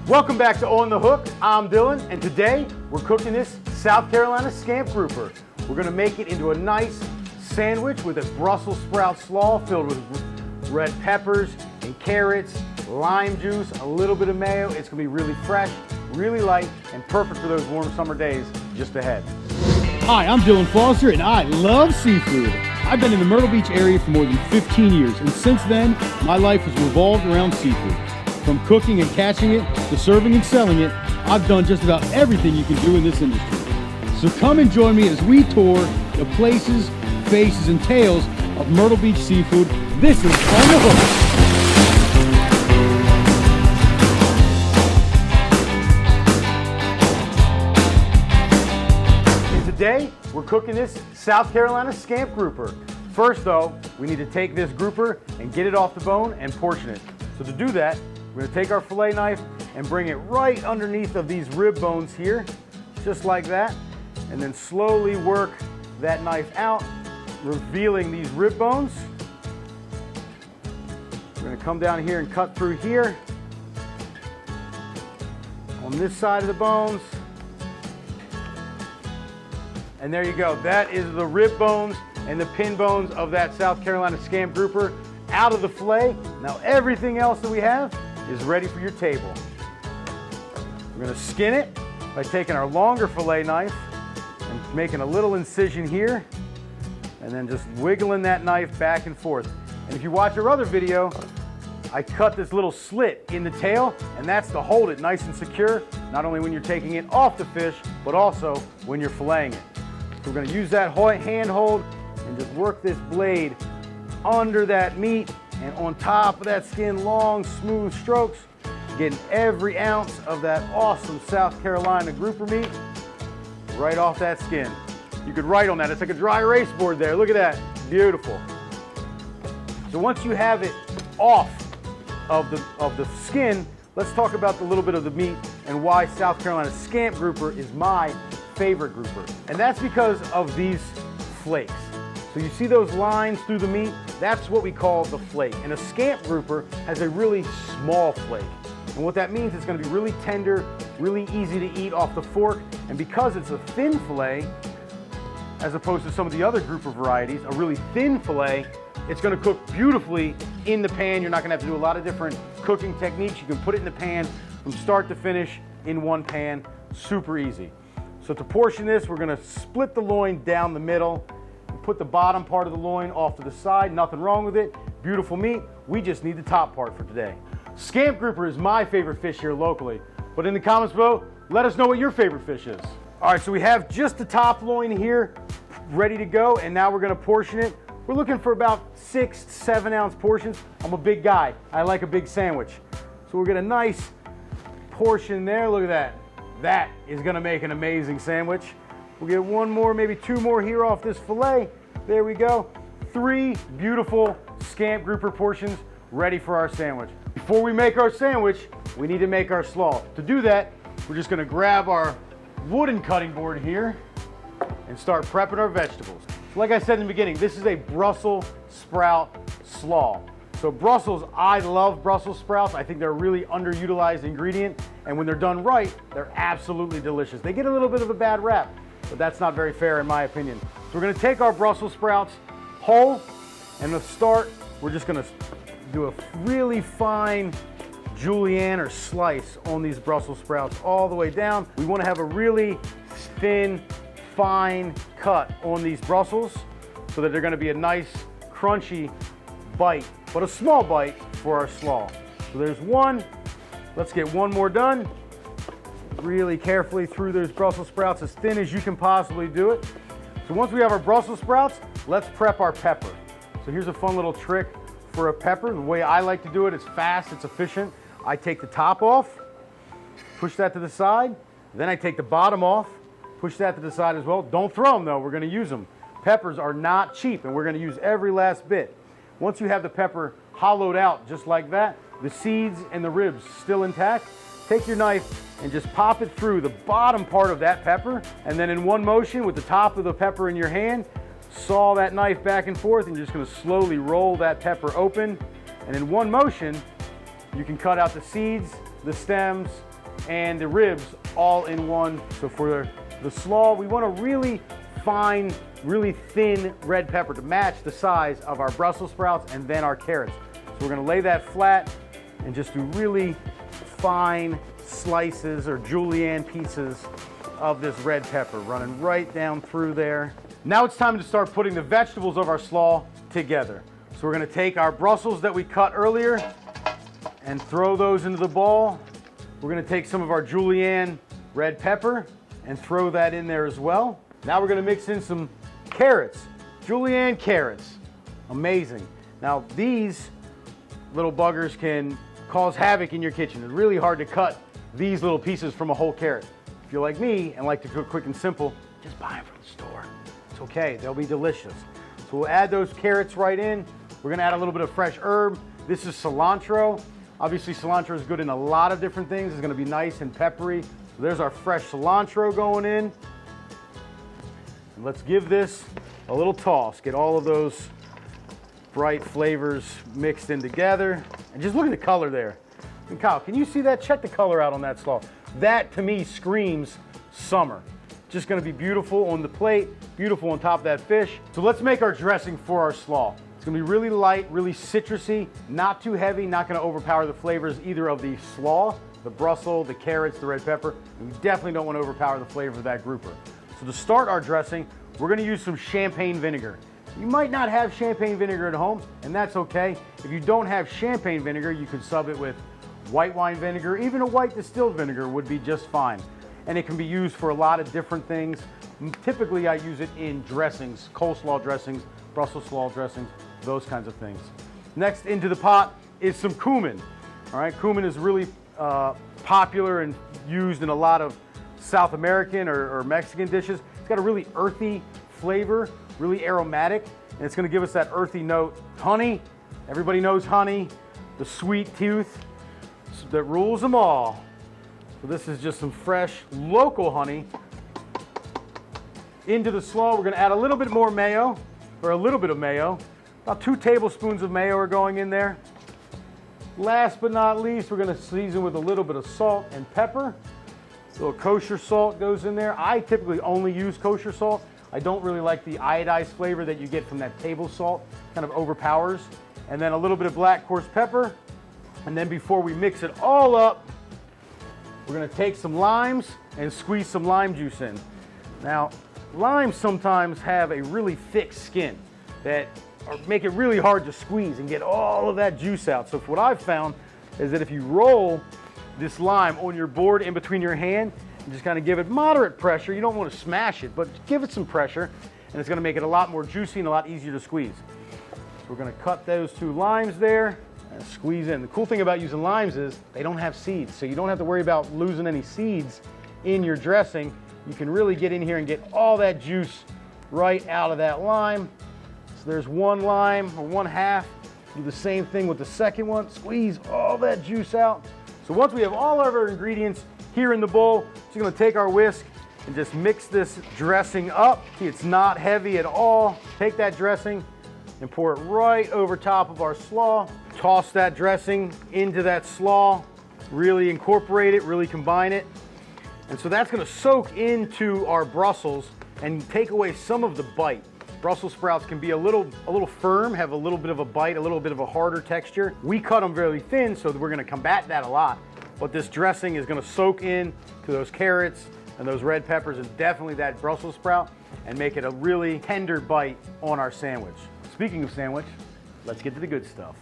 Welcome back to On the Hook. I'm Dylan, and today we're cooking this South Carolina scamp grouper. We're gonna make it into a nice sandwich with a Brussels sprout slaw filled with red peppers and carrots, lime juice, a little bit of mayo. It's gonna be really fresh, really light, and perfect for those warm summer days just ahead. Hi, I'm Dylan Foster, and I love seafood. I've been in the Myrtle Beach area for more than 15 years, and since then, my life has revolved around seafood. From cooking and catching it, to serving and selling it, I've done just about everything you can do in this industry. So come and join me as we tour the places, faces, and tales of Myrtle Beach seafood. This is On the Hook. Today, we're cooking this South Carolina scamp grouper. First though, we need to take this grouper and get it off the bone and portion it. So to do that, we're gonna take our fillet knife and bring it right underneath of these rib bones here, just like that, and then slowly work that knife out, revealing these rib bones. We're gonna come down here and cut through here, on this side of the bones. And there you go. That is the rib bones and the pin bones of that South Carolina scamp grouper out of the fillet. Now everything else that we have is ready for your table. We're gonna skin it by taking our longer fillet knife and making a little incision here, and then just wiggling that knife back and forth. And if you watch our other video, I cut this little slit in the tail, and that's to hold it nice and secure, not only when you're taking it off the fish, but also when you're filleting it. So we're gonna use that hand hold and just work this blade under that meat and on top of that skin, long, smooth strokes, getting every ounce of that awesome South Carolina grouper meat right off that skin. You could write on that. It's like a dry erase board there. Look at that. Beautiful. So once you have it off of the skin, let's talk about the little bit of the meat and why South Carolina scamp grouper is my favorite grouper. And that's because of these flakes. So you see those lines through the meat? That's what we call the flake. And a scamp grouper has a really small flake. And what that means is it's gonna be really tender, really easy to eat off the fork. And because it's a thin fillet, as opposed to some of the other grouper varieties, a really thin fillet, it's gonna cook beautifully in the pan. You're not gonna have to do a lot of different cooking techniques. You can put it in the pan from start to finish in one pan, super easy. So to portion this, we're gonna split the loin down the middle, and put the bottom part of the loin off to the side, nothing wrong with it, beautiful meat. We just need the top part for today. Scamp grouper is my favorite fish here locally, but in the comments below, let us know what your favorite fish is. All right, so we have just the top loin here ready to go, and now we're gonna portion it. We're looking for about 6 to 7 ounce portions. I'm a big guy, I like a big sandwich. So we'll get a nice portion there, look at that. That is gonna make an amazing sandwich. We'll get one more, maybe 2 more here off this fillet. There we go. 3 beautiful scamp grouper portions ready for our sandwich. Before we make our sandwich, we need to make our slaw. To do that, we're just gonna grab our wooden cutting board here and start prepping our vegetables. So like I said in the beginning, this is a Brussels sprout slaw. So Brussels, I love Brussels sprouts. I think they're a really underutilized ingredient, and when they're done right, they're absolutely delicious. They get a little bit of a bad rap, but that's not very fair in my opinion. So we're gonna take our Brussels sprouts whole, and to start, we're just gonna do a really fine julienne or slice on these Brussels sprouts all the way down. We wanna have a really thin, fine cut on these Brussels so that they're gonna be a nice, crunchy bite, but a small bite for our slaw. So there's one. Let's get one more done. Really carefully through those Brussels sprouts, as thin as you can possibly do it. So once we have our Brussels sprouts, let's prep our pepper. So here's a fun little trick for a pepper. The way I like to do it is fast, it's efficient. I take the top off, push that to the side. Then I take the bottom off, push that to the side as well. Don't throw them though, we're gonna use them. Peppers are not cheap, and we're gonna use every last bit. Once you have the pepper hollowed out just like that, the seeds and the ribs still intact, take your knife and just pop it through the bottom part of that pepper, and then in one motion with the top of the pepper in your hand, saw that knife back and forth, and you're just gonna slowly roll that pepper open, and in one motion, you can cut out the seeds the stems, and the ribs all in one. So for the slaw, we want a really fine, really thin red pepper to match the size of our Brussels sprouts and then our carrots. So we're gonna lay that flat and just do really fine slices or julienne pieces of this red pepper running right down through there. Now it's time to start putting the vegetables of our slaw together. So we're gonna take our Brussels that we cut earlier and throw those into the bowl. We're gonna take some of our julienne red pepper and throw that in there as well. Now we're gonna mix in some carrots, julienne carrots. Amazing. Now these little buggers can cause havoc in your kitchen. It's really hard to cut these little pieces from a whole carrot. If you're like me and like to cook quick and simple, just buy them from the store. It's okay, they'll be delicious. So we'll add those carrots right in. We're gonna add a little bit of fresh herb. This is cilantro. Obviously cilantro is good in a lot of different things. It's gonna be nice and peppery. So there's our fresh cilantro going in. And let's give this a little toss. Get all of those bright flavors mixed in together. And just look at the color there. And Kyle, can you see that? Check the color out on that slaw. That to me screams summer. Just gonna be beautiful on the plate, beautiful on top of that fish. So let's make our dressing for our slaw. It's gonna be really light, really citrusy, not too heavy, not gonna overpower the flavors either of the slaw, the Brussels, the carrots, the red pepper. And we definitely don't wanna overpower the flavor of that grouper. So to start our dressing, we're gonna use some champagne vinegar. You might not have champagne vinegar at home, and that's okay. If you don't have champagne vinegar, you could sub it with white wine vinegar. Even a white distilled vinegar would be just fine. And it can be used for a lot of different things. Typically, I use it in dressings, coleslaw dressings, Brussels slaw dressings, those kinds of things. Next into the pot is some cumin. All right, cumin is really popular and used in a lot of South American or Mexican dishes. It's got a really earthy flavor, really aromatic, and it's gonna give us that earthy note. Honey, everybody knows honey, the sweet tooth that rules them all. So this is just some fresh local honey. Into the slaw, we're gonna add a little bit more mayo, or a little bit of mayo. About 2 tablespoons of mayo are going in there. Last but not least, we're gonna season with a little bit of salt and pepper. A little kosher salt goes in there. I typically only use kosher salt. I don't really like the iodized flavor that you get from that table salt, kind of overpowers. And then a little bit of black coarse pepper. And then before we mix it all up, we're gonna take some limes and squeeze some lime juice in. Now, limes sometimes have a really thick skin that make it really hard to squeeze and get all of that juice out. So what I've found is that if you roll this lime on your board in between your hand, and just kind of give it moderate pressure, you don't want to smash it, but give it some pressure, and it's gonna make it a lot more juicy and a lot easier to squeeze. So we're gonna cut those 2 limes there and squeeze in. The cool thing about using limes is they don't have seeds, so you don't have to worry about losing any seeds in your dressing. You can really get in here and get all that juice right out of that lime. So there's 1 lime, or 1/2. Do the same thing with the second one. Squeeze all that juice out. So once we have all of our ingredients here in the bowl, just gonna take our whisk and just mix this dressing up. See, it's not heavy at all. Take that dressing and pour it right over top of our slaw. Toss that dressing into that slaw. Really incorporate it, really combine it. And so that's gonna soak into our Brussels and take away some of the bite. Brussels sprouts can be a little firm, have a little bit of a bite, a little bit of a harder texture. We cut them very thin, so we're gonna combat that a lot. But this dressing is gonna soak in to those carrots and those red peppers and definitely that Brussels sprout and make it a really tender bite on our sandwich. Speaking of sandwich, let's get to the good stuff.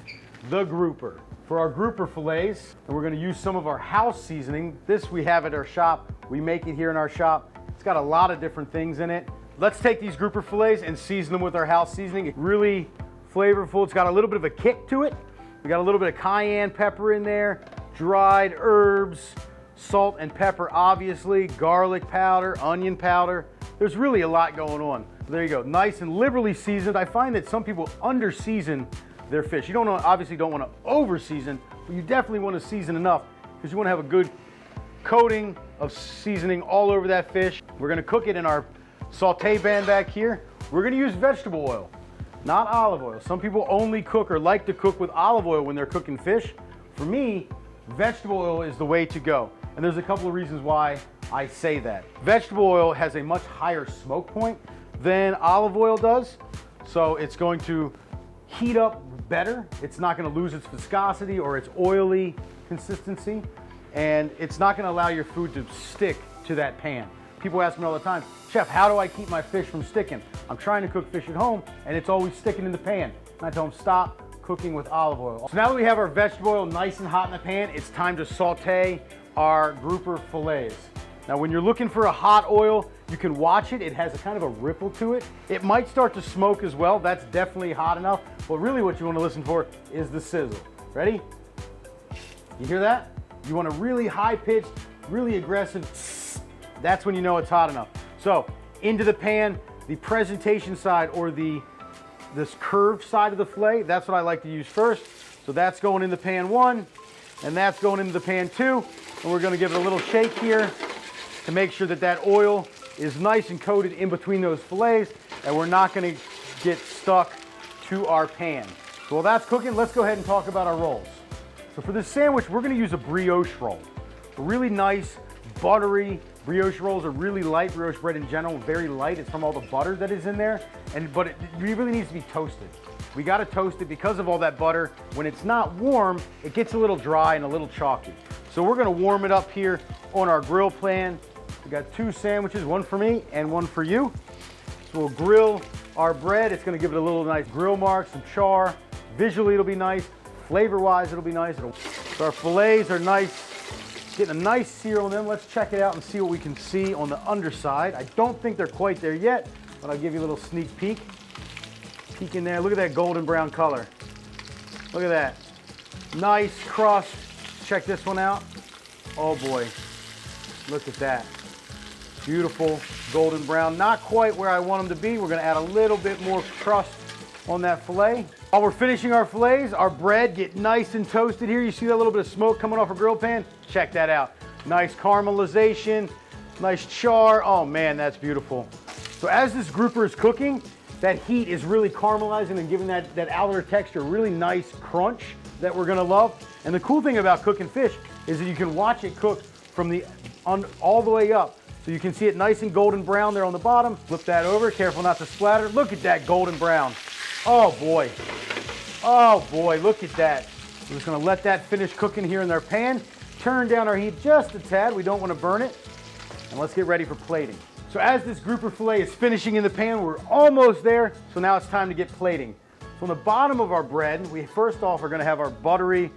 The grouper. For our grouper fillets, and we're gonna use some of our house seasoning. This we have at our shop. We make it here in our shop. It's got a lot of different things in it. Let's take these grouper fillets and season them with our house seasoning. It's really flavorful. It's got a little bit of a kick to it. We got a little bit of cayenne pepper in there, dried herbs, salt and pepper, obviously, garlic powder, onion powder. There's really a lot going on. There you go, nice and liberally seasoned. I find that some people under-season their fish. You obviously don't want to over-season, but you definitely want to season enough because you want to have a good coating of seasoning all over that fish. We're going to cook it in our saute pan back here. We're going to use vegetable oil, not olive oil. Some people only cook or like to cook with olive oil when they're cooking fish. For me, vegetable oil is the way to go. And there's a couple of reasons why I say that. Vegetable oil has a much higher smoke point than olive oil does. So it's going to heat up better. It's not going to lose its viscosity or its oily consistency. And it's not going to allow your food to stick to that pan. People ask me all the time, Chef, how do I keep my fish from sticking? I'm trying to cook fish at home and it's always sticking in the pan. And I tell them, stop cooking with olive oil. So now that we have our vegetable oil nice and hot in the pan, it's time to saute our grouper fillets. Now when you're looking for a hot oil, you can watch it. It has a kind of a ripple to it. It might start to smoke as well. That's definitely hot enough. But really what you want to listen for is the sizzle. Ready? You hear that? You want a really high-pitched, really aggressive, that's when you know it's hot enough. So into the pan, the presentation side or this curved side of the fillet, that's what I like to use first. So that's going in the pan 1, and that's going into the pan 2. And we're gonna give it a little shake here to make sure that that oil is nice and coated in between those fillets, and we're not gonna get stuck to our pan. So while that's cooking, let's go ahead and talk about our rolls. So for this sandwich, we're gonna use a brioche roll. A really nice, buttery, brioche rolls are really light. Brioche bread in general, very light. It's from all the butter that is in there, but it really needs to be toasted. We gotta toast it because of all that butter. When it's not warm, it gets a little dry and a little chalky. So we're gonna warm it up here on our grill pan. We got 2 sandwiches, one for me and one for you. So we'll grill our bread. It's gonna give it a little nice grill mark, some char. Visually it'll be nice. Flavor-wise it'll be nice. So our fillets are nice, getting a nice sear on them. Let's check it out and see what we can see on the underside. I don't think they're quite there yet, but I'll give you a little sneak peek. Peek in there, look at that golden brown color. Look at that. Nice crust. Check this one out. Oh boy, look at that. Beautiful golden brown. Not quite where I want them to be. We're gonna add a little bit more crust on that fillet. While we're finishing our fillets, our bread get nice and toasted here. You see that little bit of smoke coming off a grill pan? Check that out. Nice caramelization, nice char. Oh man, that's beautiful. So as this grouper is cooking, that heat is really caramelizing and giving that outer texture, really nice crunch that we're gonna love. And the cool thing about cooking fish is that you can watch it cook from all the way up. So you can see it nice and golden brown there on the bottom. Flip that over, careful not to splatter. Look at that golden brown. Oh boy. Oh boy, look at that. We're just gonna let that finish cooking here in our pan. Turn down our heat just a tad. We don't want to burn it. And let's get ready for plating. So as this grouper fillet is finishing in the pan, we're almost there. So now it's time to get plating. So on the bottom of our bread, we first off are gonna have our buttery,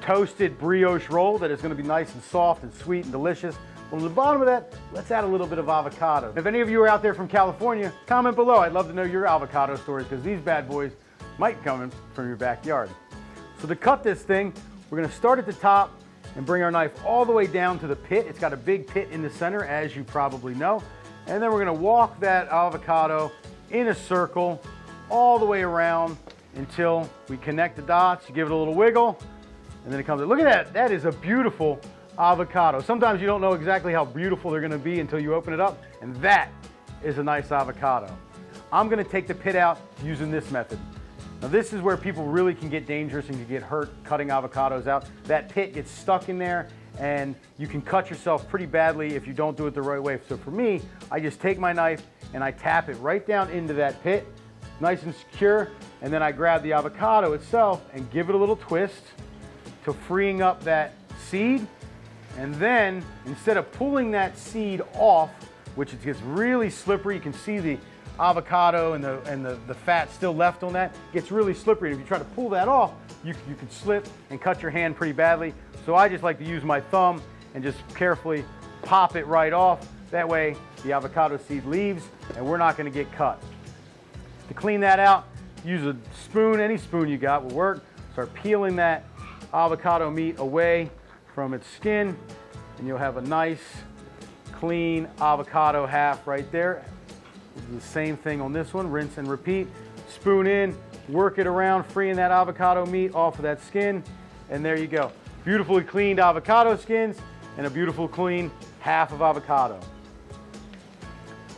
toasted brioche roll that is gonna be nice and soft and sweet and delicious. On the bottom of that, let's add a little bit of avocado. If any of you are out there from California, comment below. I'd love to know your avocado stories because these bad boys might come in from your backyard. So to cut this thing, we're gonna start at the top and bring our knife all the way down to the pit. It's got a big pit in the center, as you probably know. And then we're gonna walk that avocado in a circle all the way around until we connect the dots. You give it a little wiggle, and then it comes in. Look at that, that is a beautiful avocado. Sometimes you don't know exactly how beautiful they're gonna be until you open it up, and that is a nice avocado. I'm gonna take the pit out using this method. Now this is where people really can get dangerous and can get hurt cutting avocados out. That pit gets stuck in there and you can cut yourself pretty badly if you don't do it the right way. So for me, I just take my knife and I tap it right down into that pit, nice and secure, and then I grab the avocado itself and give it a little twist to freeing up that seed. And then, instead of pulling that seed off, which it gets really slippery, you can see the avocado and the fat still left on that, it gets really slippery. And if you try to pull that off, you could slip and cut your hand pretty badly. So I just like to use my thumb and just carefully pop it right off. That way, the avocado seed leaves and we're not gonna get cut. To clean that out, use a spoon, any spoon you got will work. Start peeling that avocado meat away from its skin, and you'll have a nice, clean avocado half right there. We'll do the same thing on this one, rinse and repeat. Spoon in, work it around, freeing that avocado meat off of that skin, and there you go. Beautifully cleaned avocado skins and a beautiful clean half of avocado.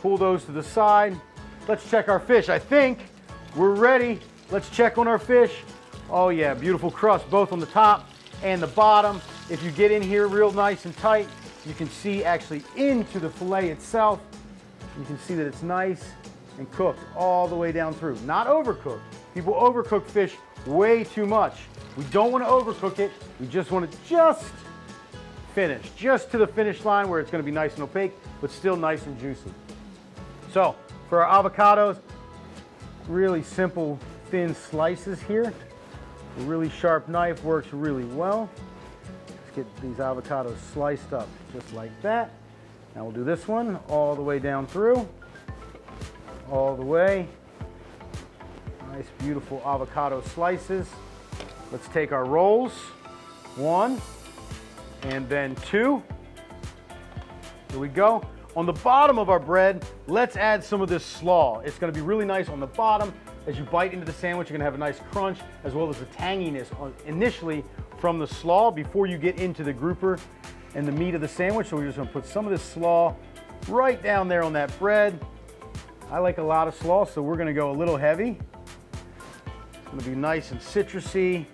Pull those to the side. Let's check our fish. I think we're ready. Let's check on our fish. Oh yeah, beautiful crust both on the top and the bottom. If you get in here real nice and tight, you can see actually into the filet itself. You can see that it's nice and cooked all the way down through. Not overcooked. People overcook fish way too much. We don't want to overcook it. We just want to just finish, just to the finish line where it's going to be nice and opaque, but still nice and juicy. So for our avocados, really simple thin slices here. A really sharp knife works really well. Let's get these avocados sliced up just like that. Now we'll do this one all the way down through, all the way. Nice, beautiful avocado slices. Let's take our rolls, 1 and then 2. Here we go. On the bottom of our bread, let's add some of this slaw. It's gonna be really nice on the bottom. As you bite into the sandwich, you're gonna have a nice crunch as well as the tanginess initially from the slaw before you get into the grouper and the meat of the sandwich. So we're just gonna put some of this slaw right down there on that bread. I like a lot of slaw, so we're gonna go a little heavy. It's gonna be nice and citrusy,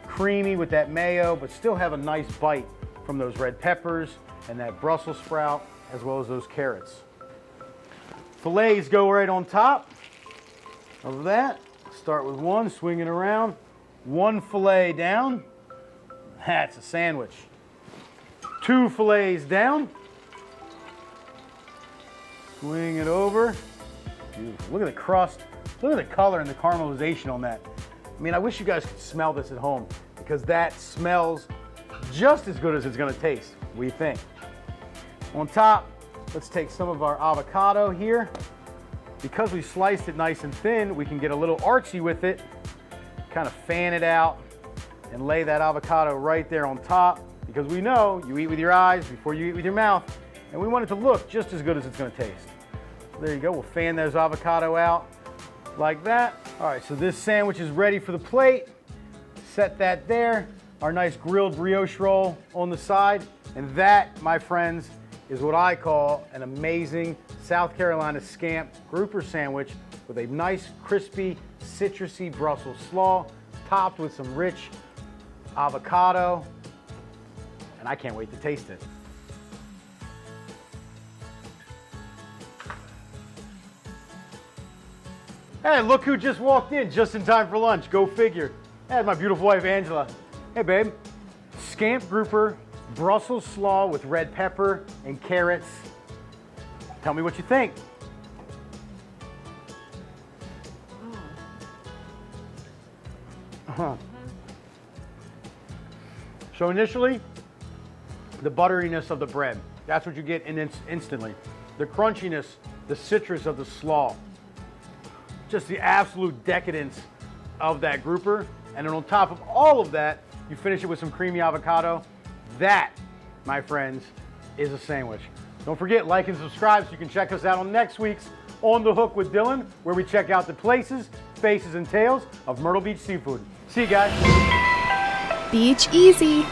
creamy with that mayo, but still have a nice bite from those red peppers and that Brussels sprout, as well as those carrots. Fillets go right on top of that. Start with one, swing it around. 1 fillet down. That's a sandwich. 2 fillets down. Swing it over. Beautiful. Look at the crust. Look at the color and the caramelization on that. I mean, I wish you guys could smell this at home because that smells just as good as it's going to taste, we think. On top, let's take some of our avocado here. Because we sliced it nice and thin, we can get a little artsy with it, kind of fan it out and lay that avocado right there on top, because we know you eat with your eyes before you eat with your mouth, and we want it to look just as good as it's going to taste. So there you go. We'll fan those avocado out like that. All right, so this sandwich is ready for the plate. Set that there. Our nice grilled brioche roll on the side, and that, my friends, is what I call an amazing South Carolina Scamp grouper sandwich with a nice, crispy, citrusy Brussels slaw, topped with some rich avocado, and I can't wait to taste it. Hey, look who just walked in just in time for lunch. Go figure. That's my beautiful wife, Angela. Hey, babe. Scamp grouper, Brussels slaw with red pepper and carrots. Tell me what you think. So initially, the butteriness of the bread. That's what you get instantly. The crunchiness, the citrus of the slaw. Just the absolute decadence of that grouper. And then on top of all of that, you finish it with some creamy avocado. That, my friends, is a sandwich. Don't forget, like and subscribe so you can check us out on next week's On the Hook with Dylan, where we check out the places, faces, and tales of Myrtle Beach seafood. See you guys. Beach easy.